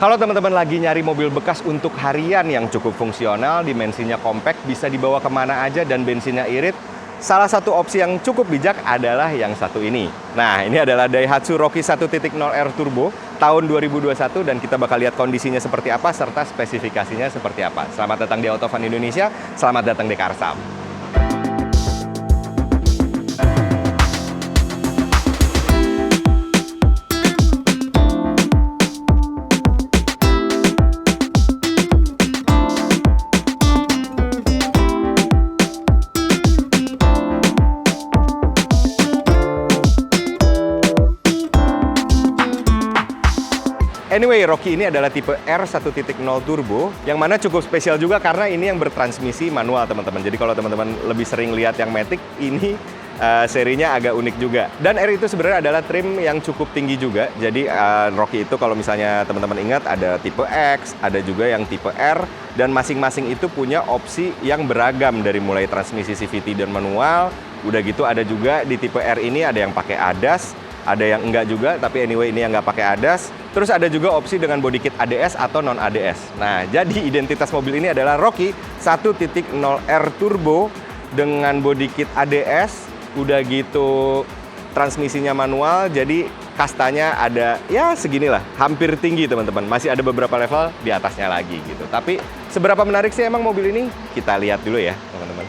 Kalau teman-teman lagi nyari mobil bekas untuk harian yang cukup fungsional, dimensinya compact, bisa dibawa kemana aja dan bensinnya irit, salah satu opsi yang cukup bijak adalah yang satu ini. Nah, ini adalah Daihatsu Rocky 1.0R Turbo tahun 2021 dan kita bakal lihat kondisinya seperti apa serta spesifikasinya seperti apa. Selamat datang di Autofun Indonesia, selamat datang di Karsam. Anyway, Rocky ini adalah tipe R 1.0 Turbo, yang mana cukup spesial juga karena ini yang bertransmisi manual, teman-teman. Jadi kalau teman-teman lebih sering lihat yang Matic, ini serinya agak unik juga. Dan R itu sebenarnya adalah trim yang cukup tinggi juga. Jadi Rocky itu kalau misalnya teman-teman ingat, ada tipe X, ada juga yang tipe R, dan masing-masing itu punya opsi yang beragam dari mulai transmisi CVT dan manual. Udah gitu ada juga di tipe R ini ada yang pakai ADAS, ada yang enggak juga, tapi anyway ini yang nggak pakai ADAS. Terus ada juga opsi dengan body kit ADS atau non ADS. Nah, jadi identitas mobil ini adalah Rocky 1.0R Turbo dengan body kit ADS, udah gitu transmisinya manual, jadi kastanya ada ya seginilah, hampir tinggi teman-teman. Masih ada beberapa level di atasnya lagi gitu. Tapi seberapa menarik sih emang mobil ini? Kita lihat dulu ya teman-teman.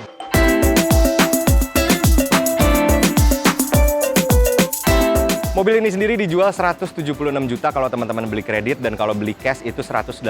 Mobil ini sendiri dijual 176 juta kalau teman-teman beli kredit, dan kalau beli cash itu 181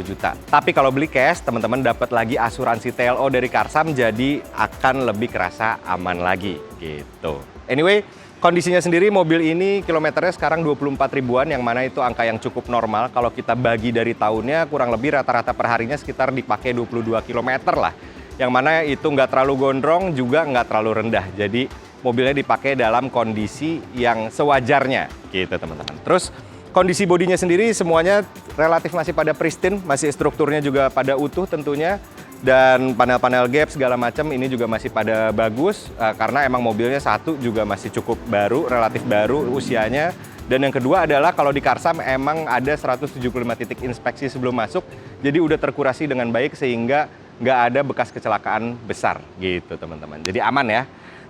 juta. Tapi kalau beli cash, teman-teman dapat lagi asuransi TLO dari Karsam, jadi akan lebih kerasa aman lagi gitu. Anyway, kondisinya sendiri mobil ini kilometernya sekarang 24 ribuan, yang mana itu angka yang cukup normal. Kalau kita bagi dari tahunnya, kurang lebih rata-rata perharinya sekitar dipakai 22 km lah. Yang mana itu nggak terlalu gondrong, juga nggak terlalu rendah. Jadi mobilnya dipakai dalam kondisi yang sewajarnya gitu teman-teman. Terus kondisi bodinya sendiri semuanya relatif masih pada pristine, masih strukturnya juga pada utuh tentunya, dan panel-panel gap segala macam ini juga masih pada bagus karena emang mobilnya satu juga masih cukup baru, relatif baru usianya. Dan yang kedua adalah kalau di Karsam emang ada 175 titik inspeksi sebelum masuk, jadi udah terkurasi dengan baik sehingga nggak ada bekas kecelakaan besar gitu teman-teman. Jadi aman ya.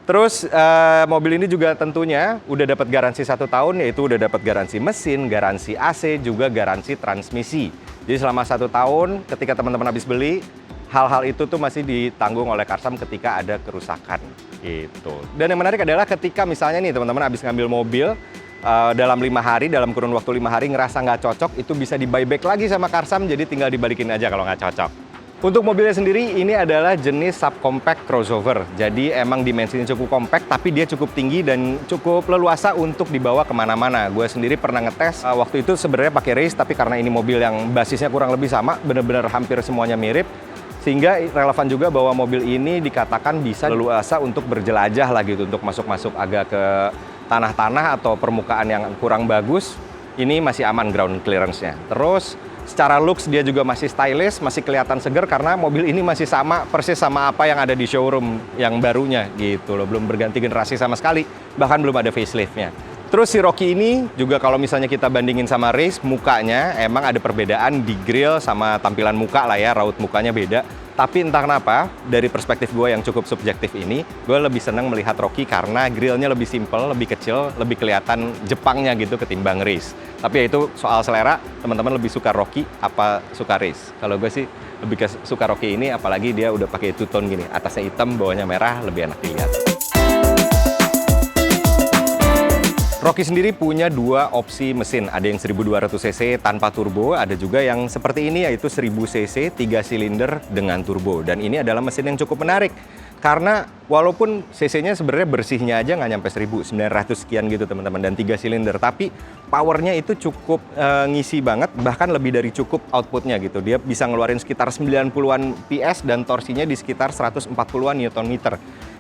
Terus mobil ini juga tentunya udah dapat garansi 1 tahun, yaitu udah dapat garansi mesin, garansi AC, juga garansi transmisi. Jadi selama 1 tahun ketika teman-teman habis beli, hal-hal itu tuh masih ditanggung oleh Karsam ketika ada kerusakan gitu. Dan yang menarik adalah ketika misalnya nih teman-teman habis ngambil mobil dalam 5 hari, dalam kurun waktu 5 hari ngerasa nggak cocok, itu bisa di buyback lagi sama Karsam, jadi tinggal dibalikin aja kalau nggak cocok. Untuk mobilnya sendiri, ini adalah jenis subcompact crossover. Jadi emang dimensinya cukup compact, tapi dia cukup tinggi dan cukup leluasa untuk dibawa kemana-mana. Gue sendiri pernah ngetes, waktu itu sebenarnya pakai race, tapi karena ini mobil yang basisnya kurang lebih sama, bener-bener hampir semuanya mirip, sehingga relevan juga bahwa mobil ini dikatakan bisa leluasa untuk berjelajah lah gitu, untuk masuk-masuk agak ke tanah-tanah atau permukaan yang kurang bagus. Ini masih aman ground clearance-nya. Terus secara looks dia juga masih stylish, masih kelihatan seger karena mobil ini masih sama persis sama apa yang ada di showroom yang barunya gitu loh, belum berganti generasi sama sekali, bahkan belum ada facelift-nya. Terus si Rocky ini juga kalau misalnya kita bandingin sama race, mukanya emang ada perbedaan di grill sama tampilan muka lah ya, raut mukanya beda. Tapi entah kenapa, dari perspektif gue yang cukup subjektif ini, gue lebih senang melihat Rocky karena grillnya lebih simple, lebih kecil, lebih kelihatan Jepangnya gitu ketimbang race. Tapi ya itu soal selera, teman-teman lebih suka Rocky apa suka race. Kalau gue sih lebih suka Rocky ini, apalagi dia udah pakai two-tone gini, atasnya hitam, bawahnya merah, lebih enak dilihat. Rocky sendiri punya 2 opsi mesin, ada yang 1200 cc tanpa turbo, ada juga yang seperti ini yaitu 1000 cc 3 silinder dengan turbo. Dan ini adalah mesin yang cukup menarik karena walaupun cc-nya sebenarnya bersihnya aja nggak nyampe 1900 sekian gitu teman-teman, dan 3 silinder, tapi powernya itu cukup ngisi banget, bahkan lebih dari cukup outputnya gitu. Dia bisa ngeluarin sekitar 90-an PS dan torsinya di sekitar 140-an Nm,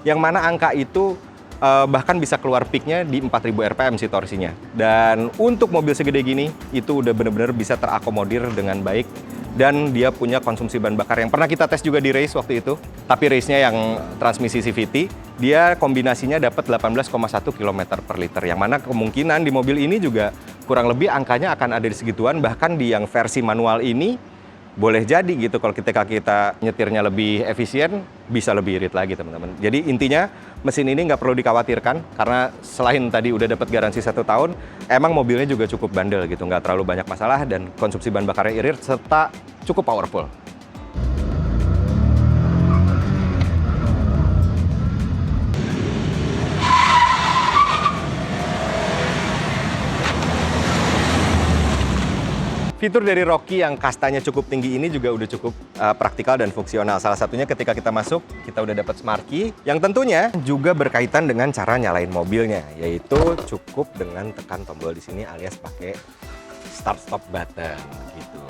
yang mana angka itu bahkan bisa keluar peaknya di 4000 rpm sih torsinya. Dan untuk mobil segede gini, itu udah bener-bener bisa terakomodir dengan baik dan dia punya konsumsi bahan bakar yang pernah kita tes juga di race waktu itu. Tapi race-nya yang transmisi CVT, dia kombinasinya dapat 18,1 km per liter. Yang mana kemungkinan di mobil ini juga kurang lebih angkanya akan ada di segituan. Bahkan di yang versi manual ini, boleh jadi gitu kalau ketika kita nyetirnya lebih efisien, bisa lebih irit lagi teman-teman. Jadi intinya mesin ini nggak perlu dikhawatirkan karena selain tadi udah dapat garansi 1 tahun, emang mobilnya juga cukup bandel gitu, nggak terlalu banyak masalah dan konsumsi bahan bakarnya irit serta cukup powerful. Fitur dari Rocky yang kastanya cukup tinggi ini juga udah cukup praktikal dan fungsional. Salah satunya ketika kita masuk, kita udah dapat smart key yang tentunya juga berkaitan dengan cara nyalain mobilnya, yaitu cukup dengan tekan tombol di sini alias pakai start stop button gitu.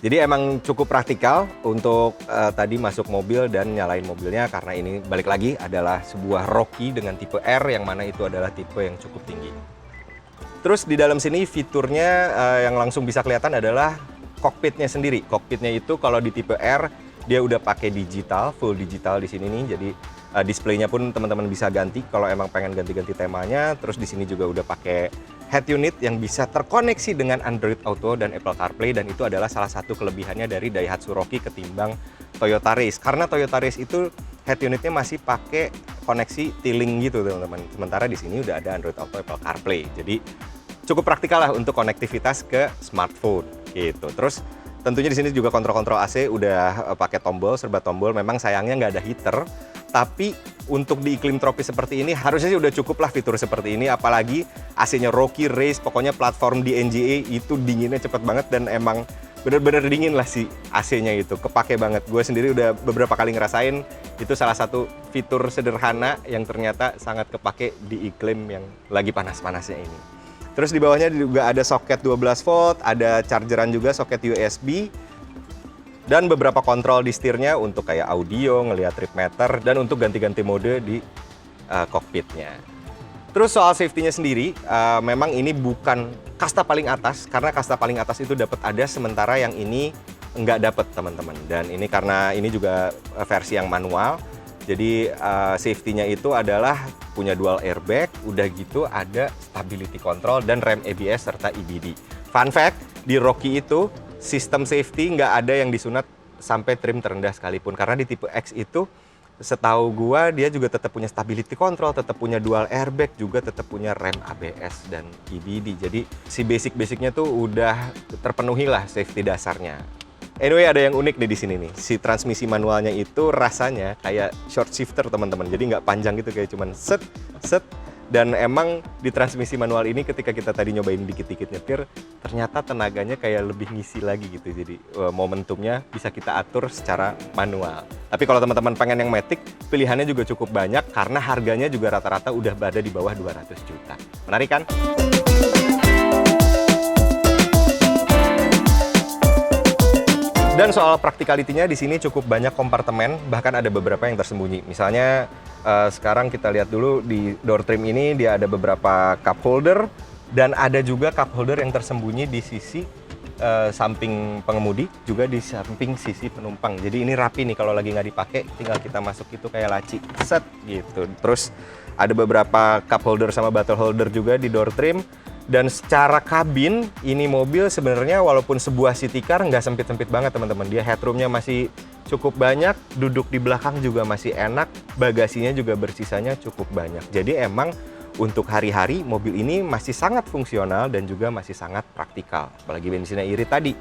Jadi emang cukup praktikal untuk tadi masuk mobil dan nyalain mobilnya karena ini balik lagi adalah sebuah Rocky dengan tipe R yang mana itu adalah tipe yang cukup tinggi. Terus di dalam sini fiturnya yang langsung bisa kelihatan adalah kokpitnya sendiri. Kokpitnya itu kalau di tipe R dia udah pakai digital, full digital di sini nih. Jadi displaynya pun teman-teman bisa ganti kalau emang pengen ganti-ganti temanya. Terus di sini juga udah pakai head unit yang bisa terkoneksi dengan Android Auto dan Apple CarPlay, dan itu adalah salah satu kelebihannya dari Daihatsu Rocky ketimbang Toyota Race. Karena Toyota Race itu head unitnya masih pakai koneksi T-Link gitu teman-teman. Sementara di sini udah ada Android Auto, Apple CarPlay. Jadi cukup praktikal lah untuk konektivitas ke smartphone gitu. Terus tentunya di sini juga kontrol-kontrol AC udah pakai tombol, serba tombol. Memang sayangnya nggak ada heater, tapi untuk di iklim tropis seperti ini harusnya sih udah cukup lah fitur seperti ini. Apalagi AC-nya Rocky Race, pokoknya platform di NGA itu dinginnya cepet banget dan emang bener-bener dingin lah si AC-nya itu, kepake banget. Gue sendiri udah beberapa kali ngerasain, itu salah satu fitur sederhana yang ternyata sangat kepake di iklim yang lagi panas-panasnya ini. Terus di bawahnya juga ada soket 12 volt, ada chargeran juga, soket USB, dan beberapa kontrol di setirnya untuk kayak audio, ngelihat trip meter, dan untuk ganti-ganti mode di kokpitnya. Terus soal safety-nya sendiri, memang ini bukan kasta paling atas, karena kasta paling atas itu dapat ada, sementara yang ini nggak dapat teman-teman. Dan ini karena ini juga versi yang manual, jadi safety-nya itu adalah punya dual airbag, udah gitu ada stability control dan rem ABS serta EBD. Fun fact, di Rocky itu sistem safety nggak ada yang disunat sampai trim terendah sekalipun. Karena di tipe X itu setahu gua dia juga tetap punya stability control, tetap punya dual airbag, juga tetap punya rem ABS dan EBD. Jadi si basic-basicnya tuh udah terpenuhi lah safety dasarnya. Anyway, ada yang unik nih di sini nih. Si transmisi manualnya itu rasanya kayak short shifter teman-teman. Jadi nggak panjang gitu, kayak cuman set, set. Dan emang di transmisi manual ini ketika kita tadi nyobain dikit-dikit nyetir, ternyata tenaganya kayak lebih ngisi lagi gitu. Jadi momentumnya bisa kita atur secara manual. Tapi kalau teman-teman pengen yang matic, pilihannya juga cukup banyak karena harganya juga rata-rata udah berada di bawah 200 juta. Menarik kan? Dan soal practicality-nya di sini cukup banyak kompartemen, bahkan ada beberapa yang tersembunyi. Misalnya sekarang kita lihat dulu di door trim ini dia ada beberapa cup holder dan ada juga cup holder yang tersembunyi di sisi samping pengemudi, juga di samping sisi penumpang. Jadi ini rapi nih, kalau lagi nggak dipakai tinggal kita masuk itu kayak laci, set gitu. Terus ada beberapa cup holder sama bottle holder juga di door trim. Dan secara kabin, ini mobil sebenarnya walaupun sebuah city car nggak sempit-sempit banget teman-teman. Dia headroomnya masih cukup banyak, duduk di belakang juga masih enak, bagasinya juga bersisanya cukup banyak. Jadi emang untuk hari-hari mobil ini masih sangat fungsional dan juga masih sangat praktikal. Apalagi bensinnya irit tadi.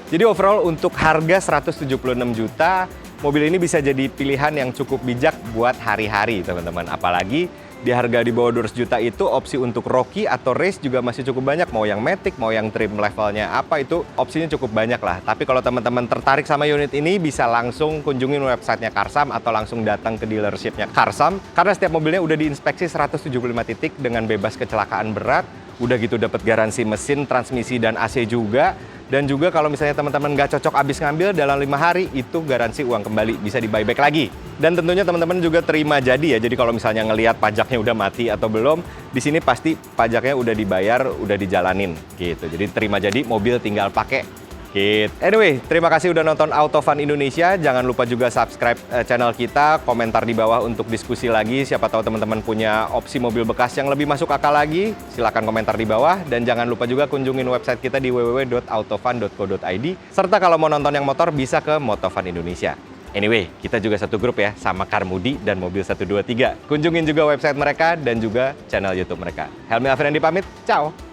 Jadi overall untuk harga 176 juta, mobil ini bisa jadi pilihan yang cukup bijak buat hari-hari teman-teman. Apalagi di harga di bawah 200 juta itu opsi untuk Rocky atau Race juga masih cukup banyak. Mau yang matic, mau yang trim levelnya apa, itu opsinya cukup banyak lah. Tapi kalau teman-teman tertarik sama unit ini, bisa langsung kunjungin websitenya Carsam atau langsung datang ke dealershipnya Carsam. Karena setiap mobilnya udah diinspeksi 175 titik dengan bebas kecelakaan berat. Udah gitu dapat garansi mesin, transmisi, dan AC juga. Dan juga kalau misalnya teman-teman nggak cocok abis ngambil dalam 5 hari, itu garansi uang kembali, bisa di buyback lagi. Dan tentunya teman-teman juga terima jadi ya. Jadi kalau misalnya ngelihat pajaknya udah mati atau belum, di sini pasti pajaknya udah dibayar, udah dijalanin gitu. Jadi terima jadi, mobil tinggal pakai. Gitu. Anyway, terima kasih udah nonton Autofun Indonesia. Jangan lupa juga subscribe channel kita, komentar di bawah untuk diskusi lagi. Siapa tahu teman-teman punya opsi mobil bekas yang lebih masuk akal lagi. Silahkan komentar di bawah. Dan jangan lupa juga kunjungin website kita di www.autofun.co.id. Serta kalau mau nonton yang motor bisa ke Motofun Indonesia. Anyway, kita juga satu grup ya sama Carmudi dan Mobil 123. Kunjungin juga website mereka dan juga channel YouTube mereka. Helmi Afriandi pamit, ciao!